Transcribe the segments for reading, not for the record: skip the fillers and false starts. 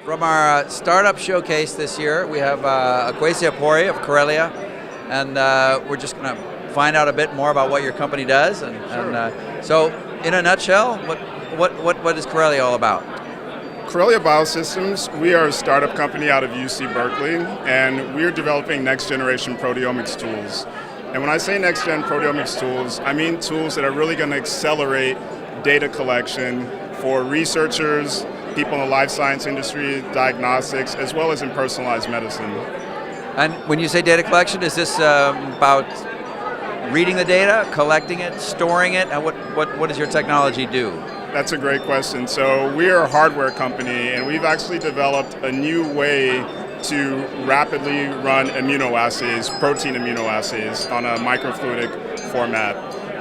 From our startup showcase this year, we have Akwesi Apori of Corellia, and we're just going to find out a bit more about what your company does. So, in a nutshell, what is Corellia all about? Correlia Biosystems, we are a startup company out of UC Berkeley, and we're developing next-generation proteomics tools. And when I say next-gen proteomics tools, I mean tools that are really going to accelerate data collection for researchers, people in the life science industry, diagnostics, as well as in personalized medicine. And when you say data collection, is this about reading the data, collecting it, storing it? And what does your technology do? That's a great question. So we're a hardware company, and we've actually developed a new way to rapidly run immunoassays, protein immunoassays, on a microfluidic format.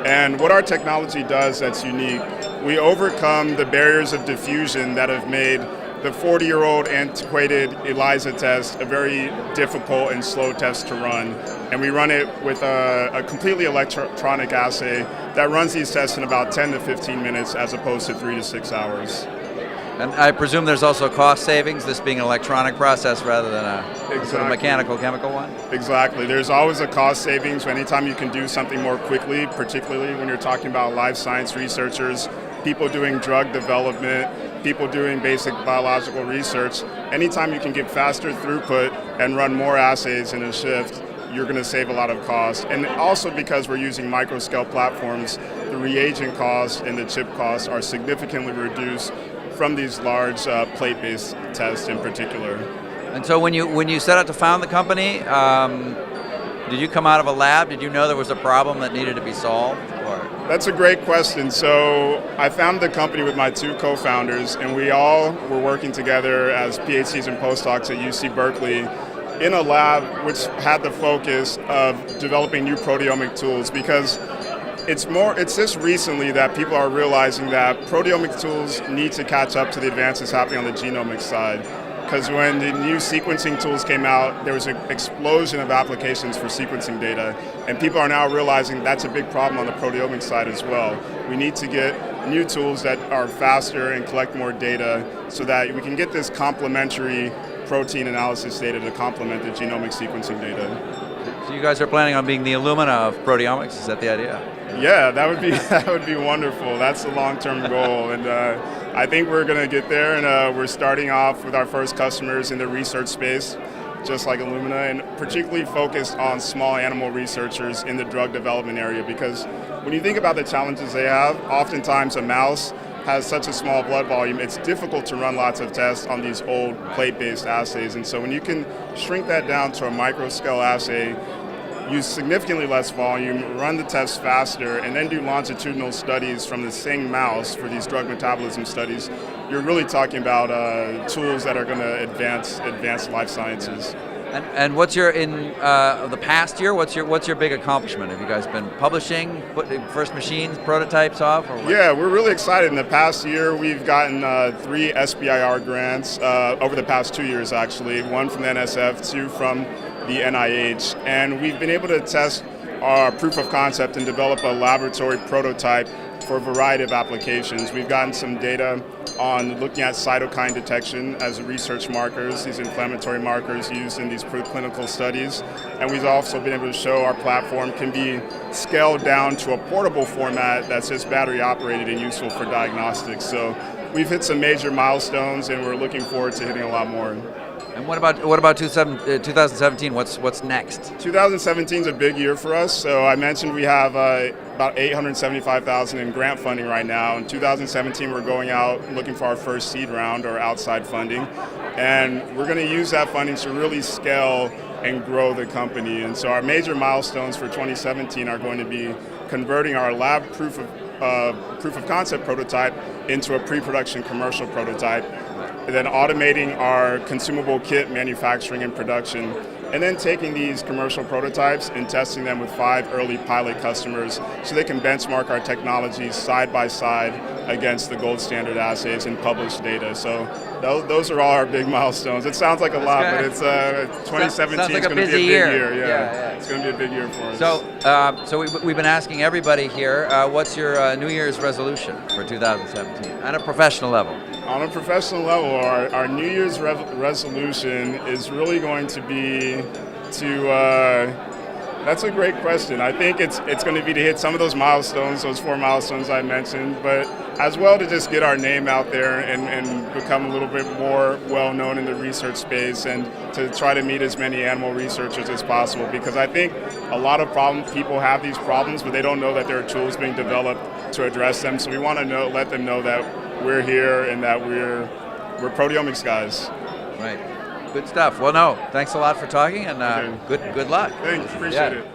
And what our technology does that's unique, we overcome the barriers of diffusion that have made the 40-year-old antiquated ELISA test a very difficult and slow test to run. And we run it with a completely electronic assay that runs these tests in about 10 to 15 minutes as opposed to 3 to 6 hours. And I presume there's also cost savings, this being an electronic process rather than a sort of mechanical, chemical one? Exactly. There's always a cost savings anytime you can do something more quickly, particularly when you're talking about life science researchers, people doing drug development, people doing basic biological research. Anytime you can get faster throughput and run more assays in a shift, you're going to save a lot of cost. And also because we're using microscale platforms, the reagent costs and the chip costs are significantly reduced from these large plate-based tests in particular. And so when you set out to found the company, did you come out of a lab? Did you know there was a problem that needed to be solved? That's a great question. So I founded the company with my two co-founders, and we all were working together as PhDs and postdocs at UC Berkeley in a lab which had the focus of developing new proteomic tools, because it's just recently that people are realizing that proteomic tools need to catch up to the advances happening on the genomic side. Because when the new sequencing tools came out, there was an explosion of applications for sequencing data, and people are now realizing that's a big problem on the proteomic side as well. We need to get new tools that are faster and collect more data so that we can get this complementary protein analysis data to complement the genomic sequencing data. So you guys are planning on being the Illumina of proteomics, is that the idea? Yeah, that would be wonderful. That's the long-term goal, and I think we're going to get there. And we're starting off with our first customers in the research space, just like Illumina, and particularly focused on small animal researchers in the drug development area. Because when you think about the challenges they have, oftentimes a mouse has such a small blood volume, it's difficult to run lots of tests on these old plate-based assays. And so when you can shrink that down to a microscale assay, use significantly less volume, run the tests faster, and then do longitudinal studies from the same mouse for these drug metabolism studies, you're really talking about tools that are going to advance life sciences. And what's your the past year? What's your big accomplishment? Have you guys been publishing, putting first machines, prototypes off? Or what? Yeah, we're really excited. In the past year, we've gotten 3 SBIR grants over the past 2 years, actually. 1 from the NSF, 2 from the NIH, and we've been able to test our proof of concept and develop a laboratory prototype for a variety of applications. We've gotten some data on looking at cytokine detection as research markers, these inflammatory markers used in these preclinical studies, and we've also been able to show our platform can be scaled down to a portable format that's just battery operated and useful for diagnostics. So we've hit some major milestones, and we're looking forward to hitting a lot more. And what about 2017? What's next? 2017 is a big year for us. So I mentioned we have about $875,000 in grant funding right now. In 2017, we're going out looking for our first seed round or outside funding, and we're going to use that funding to really scale and grow the company. And so our major milestones for 2017 are going to be converting our lab proof of concept prototype into a pre-production commercial prototype, and then automating our consumable kit manufacturing and production, and then taking these commercial prototypes and testing them with 5 early pilot customers so they can benchmark our technologies side by side against the gold standard assays and publish data. So those are all our big milestones. It sounds like a lot, but it's 2017 is going to be a big year. Yeah. It's going to be a big year for us. So we've been asking everybody here, what's your New Year's resolution for 2017 on a professional level? On a professional level, our New Year's resolution is really going to be to. That's a great question. I think it's going to be to hit some of those milestones, those 4 milestones I mentioned, but as well to just get our name out there and become a little bit more well-known in the research space, and to try to meet as many animal researchers as possible, because I think a lot of people have these problems, but they don't know that there are tools being developed to address them. So we want to let them know that we're here and that we're proteomics guys. Right. Good stuff. Well, no, thanks a lot for talking, and good luck. Thanks, appreciate it.